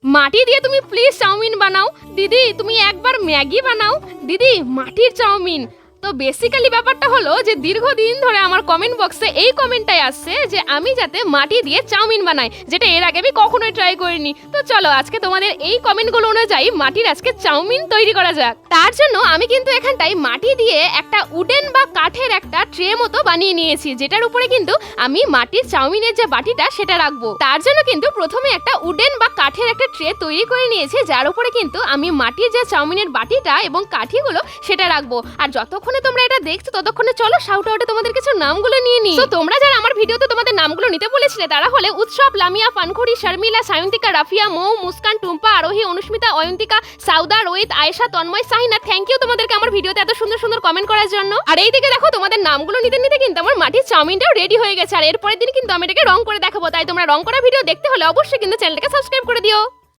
মাটি দিয়ে তুমি প্লিজ চাউমিন বানাও। দিদি তুমি একবার ম্যাগি বানাও। দিদি মাটির চাউমিন। তো বেসিক্যালি ব্যাপারটা হলো যে দীর্ঘদিন ধরে আমার কমেন্ট বক্সে এই কমেন্টটাই আসছে যে আমি যাতে মাটি দিয়ে চাউমিন বানাই, যেটা এর আগে আমি কখনোই ট্রাই করিনি। তো চলো আজকে তোমাদের এই কমেন্টগুলো অনুযায়ী মাটির আজকে চাউমিন তৈরি করা যাক। তার জন্য আমি কিন্তু এখানটায় মাটি দিয়ে একটা উডেন বা কাঠের একটা ট্রে মতো বানিয়ে নিয়েছি, যেটার উপরে কিন্তু আমি মাটির চাউমিনের যে বাটিটা সেটা রাখবো। তার জন্য কিন্তু প্রথমে একটা উডেন বা কাঠের একটা ট্রে তৈরি করে নিয়েছি, যার উপরে কিন্তু আমি মাটির যে চাউমিনের বাটিটা এবং কাঠিগুলো সেটা রাখবো। আর যতক্ষণে তোমরা এটা দেখছো ততক্ষণে চলো শাউট আউটে তোমাদের কিছু নামগুলো নিয়ে নিই। তো তোমরা যারা আমার ভিডিওতে তোমাদের নামগুলো নিতে বলেছিলে তারা হলে উৎসব, লামিয়া, ফানখুরি, শর্মিলা, সায়ন্তিকা, রাফিয়া, মৌ, মুস্কান, টুম্পা, আরোহী, অনুস্মিতা, অয়ন্তিকা, সাউদা, রোহিত, আয়েশা, তন্ময়, সাহিনা। থ্যাংক ইউ তোমাদেরকে আমার ভিডিওতে এত সুন্দর সুন্দর কমেন্ট করার জন্য। আর এইদিকে দেখো তোমাদের নামগুলো নিতে নিতে কিন্তু আমার মাটির চাউমিনটাও রেডি হয়ে গেছে। আর এরপরের দিন কিন্তু আমি এটাকে রং করে দেখাবো, তাই তোমরা রং করা ভিডিও দেখতে হলে অবশ্যই কিন্তু চ্যানেলটাকে সাবস্ক্রাইব করে দিও।